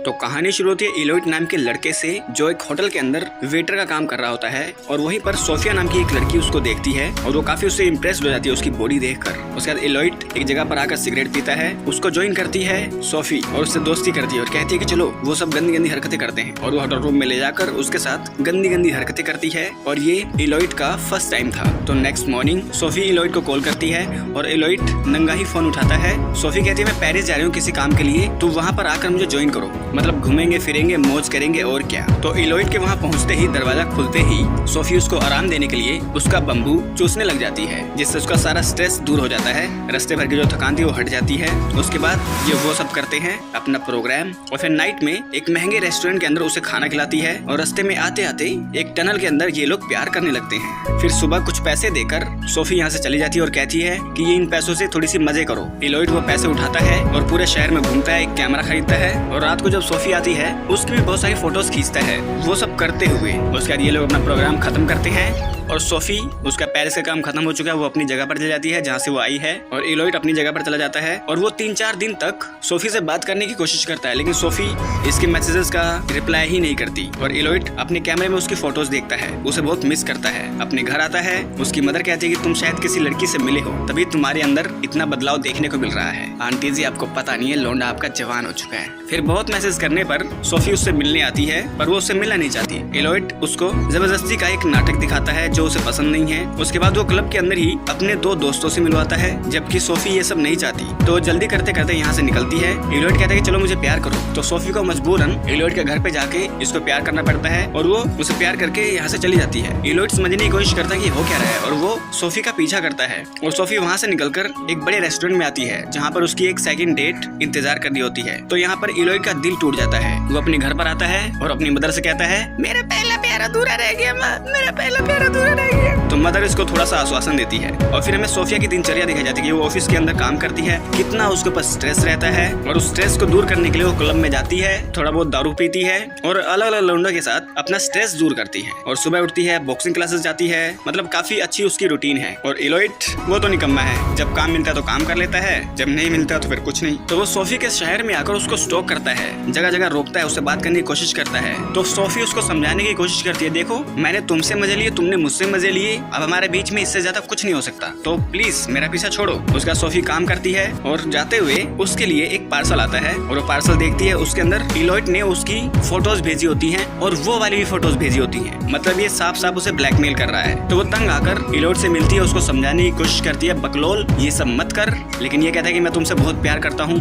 तो कहानी शुरू होती है इलोइड नाम के लड़के से, जो एक होटल के अंदर वेटर का काम कर रहा होता है। और वहीं पर सोफिया नाम की एक लड़की उसको देखती है और वो काफी उससे इम्प्रेस्ड हो जाती है उसकी बॉडी देखकर। उसके बाद इलोइड एक जगह पर आकर सिगरेट पीता है, उसको ज्वाइन करती है सोफी और उससे दोस्ती करती है और कहती है कि चलो वो सब गंदी गंदी हरकतें करते हैं। और वो होटल रूम में ले जाकर उसके साथ गंदी गंदी हरकतें करती है। और ये इलोइड का फर्स्ट टाइम था। तो नेक्स्ट मॉर्निंग सोफी इलोइड को कॉल करती है और इलोइड नंगा ही फोन उठाता है। सोफी कहती है मैं पेरिस जा रही हूँ किसी काम के लिए, तो वहाँ पर आकर मुझे ज्वाइन करो, मतलब घूमेंगे फिरेंगे मौज करेंगे और क्या। तो इलोइड के वहाँ पहुँचते ही दरवाजा खुलते ही सोफी उसको आराम देने के लिए उसका बम्बू चूसने लग जाती है, जिससे उसका सारा स्ट्रेस दूर हो जाता है। रास्ते भर की जो थकान थी वो हट जाती है। उसके बाद ये वो सब करते हैं अपना प्रोग्राम और फिर नाइट में एक महंगे रेस्टोरेंट के अंदर उसे खाना खिलाती है। और रास्ते में आते आते एक टनल के अंदर ये लोग प्यार करने लगते हैं। फिर सुबह कुछ पैसे देकर सोफी यहाँ से चली जाती है और कहती है कि ये इन पैसों से थोड़ी सी मजे करो। इलोइड वो पैसे उठाता है और पूरे शहर में घूमता है, एक कैमरा खरीदता है और रात को जब सोफी आती है उसकी भी बहुत सारी फोटोज खींचता है। वो सब करते हुए उसके बाद ये लोग अपना प्रोग्राम खत्म करते हैं और सोफी उसका पेरिस का काम खत्म हो चुका है, वो अपनी जगह पर चली जाती है जहाँ से वो आई है। और इलोइड अपनी जगह पर चला जाता है और वो 3-4 दिन तक सोफी से बात करने की कोशिश करता है, लेकिन सोफी इसके मैसेजेस का रिप्लाई ही नहीं करती। और इलोइड अपने कैमरे में उसकी फोटोज देखता है, उसे बहुत मिस करता है। अपने घर आता है, उसकी मदर कहती है कि तुम शायद किसी लड़की से मिले हो, तभी तुम्हारे अंदर इतना बदलाव देखने को मिल रहा है। आंटी जी आपको पता नहीं है, लोंडा आपका जवान हो चुका है। फिर बहुत मैसेज करने पर सोफी उससे मिलने आती है, पर वो उससे मिलना नहीं चाहती। इलोइड उसको जबरदस्ती का एक नाटक दिखाता है जो उसे पसंद नहीं है। उसके बाद वो क्लब के अंदर ही अपने 2 दोस्तों से मिलवाता है, जबकि सोफी ये सब नहीं चाहती। तो जल्दी करते करते यहाँ से निकलती है। इलोइड कहता है कि चलो मुझे प्यार करो, तो सोफी को मजबूरन इलोइड के घर पे जाके इसको प्यार करना पड़ता है और वो उसे प्यार करके यहाँ से चली जाती है। इलोइड समझने की कोशिश करता है कि हो क्या रहा है और वो सोफी का पीछा करता है। और सोफी वहाँ से निकलकर एक बड़े रेस्टोरेंट में आती है जहाँ पर उसकी एक सेकंड डेट इंतजार कर रही होती है। तो यहाँ पर इलोइड का दिल टूट जाता है। वो अपने घर पर आता है और अपनी मदर से कहता है मेरा पहला प्यार अधूरा रह गया माँ, मेरा पहला प्यार अधूरा रह गया। तो मदर इसको थोड़ा सा आश्वासन देती है। और फिर हमें सोफिया की दिनचर्या दिखाई जाती है कि वो ऑफिस के अंदर काम करती है, कितना उसके ऊपर स्ट्रेस रहता है और उस स्ट्रेस को दूर करने के लिए वो क्लब में जाती है, थोड़ा बहुत दारू पीती है और अलग अलग लौंडों के साथ अपना स्ट्रेस दूर करती है। और सुबह उठती है, बॉक्सिंग क्लासेस जाती है, मतलब काफी अच्छी उसकी रूटीन है। और इलोइड वो तो निकम्मा है, जब काम मिलता है तो काम कर लेता है, जब नहीं मिलता तो फिर कुछ नहीं। तो वो सोफी के शहर में आकर उसको स्टॉक करता है, जगह जगह रोकता है, उससे बात करने की कोशिश करता है। तो सोफी उसको समझाने की कोशिश करती है, देखो मैंने तुमसे मजे लिए, तुमने मुझसे मजे लिए, अब हमारे बीच में इससे ज्यादा कुछ नहीं हो सकता, तो प्लीज मेरा पीछा छोड़ो। उसका सोफी काम करती है और जाते हुए उसके लिए एक पार्सल आता है और वो पार्सल देखती है, उसके अंदर इलोइड ने उसकी फोटोज भेजी होती हैं और वो वाली भी फोटोज भेजी होती हैं, मतलब ये साफ साफ उसे ब्लैकमेल कर रहा है। तो वो तंग आकर इलोइड से मिलती है, उसको समझाने की कोशिश करती है, बकलोल ये सब मत कर, लेकिन ये कहता है कि मैं तुमसे बहुत प्यार करता हूँ,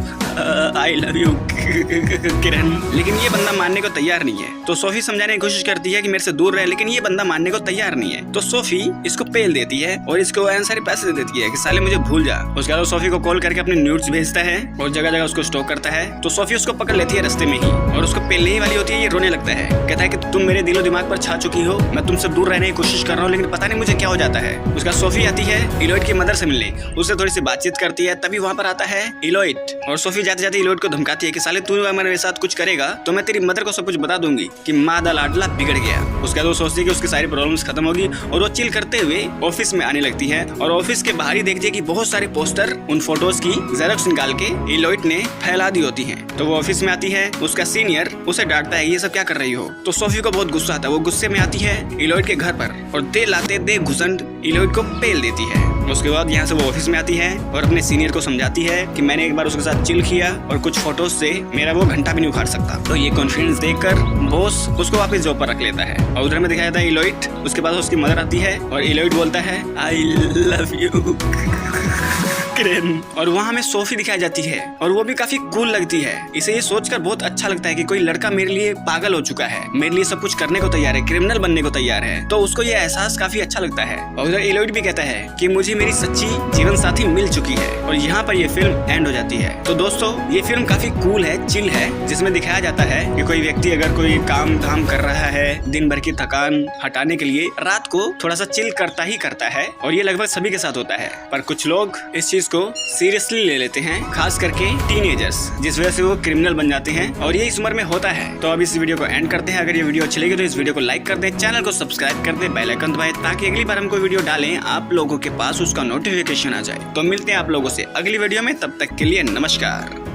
आई लव यू किरण। लेकिन ये बंदा मानने को तैयार नहीं है। तो सोफी समझाने की कोशिश करती है कि मेरे से दूर रहे, लेकिन ये बंदा मानने को तैयार नहीं है। तो सोफी इसको पेल देती है और इसको सारे पैसे दे देती है कि साले मुझे भूल जा। उसके बाद सोफी को कॉल करके अपने न्यूड्स भेजता है और जगह जगह उसको स्टॉक करता है। तो सोफी उसको पकड़ लेती है रास्ते में ही और उसको पेलने ही वाली होती है। ये रोने लगता है, कहता है कि तुम मेरे दिलो दिमाग पर छा चुकी हो, मैं तुमसे दूर रहने की कोशिश कर रहा हूँ, लेकिन पता नहीं मुझे क्या हो जाता है। उसका सोफी आती है इलोइड की मदर से मिलने, उससे थोड़ी सी बातचीत करती है, तभी वहाँ पर आता है इलोइड और सोफी जाते जाते इलोइड को धमकाती है कि साले तू मेरे साथ कुछ करेगा तो मैं तेरी मदर को सब कुछ बता दूंगी कि मादा लाडला बिगड़ गया। उसके बाद वो सोचती है कि उसकी सारी प्रॉब्लम्स खत्म होगी और वो चिल करते हुए ऑफिस में आने लगती है। और ऑफिस के बाहर ही देखती है कि बहुत सारे पोस्टर उन फोटोज की जेरॉक्स निकाल के इलोइड ने फैला दी होती हैं। तो वो ऑफिस में आती है, उसका सीनियर उसे डांटता है ये सब क्या कर रही हो। तो सोफी को बहुत गुस्सा आता है, वो गुस्से में आती है इलोइड के घर पर और दे लाते दे घुसंड इलोइड को पेल देती है। उसके बाद यहाँ से वो ऑफिस में आती है और अपने सीनियर को समझाती है कि मैंने एक बार उसके साथ चिल किया और कुछ फोटोज से मेरा वो घंटा भी नहीं उखाड़ सकता। तो ये कॉन्फिडेंस देखकर बॉस उसको वापस जॉब पर रख लेता है। और उधर में दिखाया जाता है इलोइड, उसके बाद उसकी मदर आती है और इलोइड बोलता है आई लव यू किरण। और वहाँ हमें सोफी दिखाई जाती है और वो भी काफी कूल लगती है। इसे ये सोचकर बहुत अच्छा लगता है कि कोई लड़का मेरे लिए पागल हो चुका है, मेरे लिए सब कुछ करने को तैयार है, क्रिमिनल बनने को तैयार है। तो उसको ये एहसास काफी अच्छा लगता है। और उधर इलोइड भी कहता है कि मुझे मेरी सच्ची जीवन साथी मिल चुकी है। और यहाँ पर ये फिल्म एंड हो जाती है। तो दोस्तों ये फिल्म काफी कूल है, चिल है, जिसमें दिखाया जाता है कि कोई व्यक्ति अगर कोई काम धाम कर रहा है, दिन भर की थकान हटाने के लिए रात को थोड़ा सा चिल करता ही करता है। और ये लगभग सभी के साथ होता है, पर कुछ लोग इस चीज को सीरियसली ले लेते हैं, खास करके टीनेजर्स, जिस वजह से वो क्रिमिनल बन जाते हैं। और ये इस उम्र में होता है। तो अब इस वीडियो को एंड करते हैं। अगर ये वीडियो अच्छी लगी तो इस वीडियो को लाइक कर दें, चैनल को सब्सक्राइब कर दें, बेल आइकन दबाएं, ताकि अगली बार हम कोई वीडियो डालें आप लोगों के पास उसका नोटिफिकेशन आ जाए। तो मिलते हैं आप लोगों से अगली वीडियो में, तब तक के लिए नमस्कार।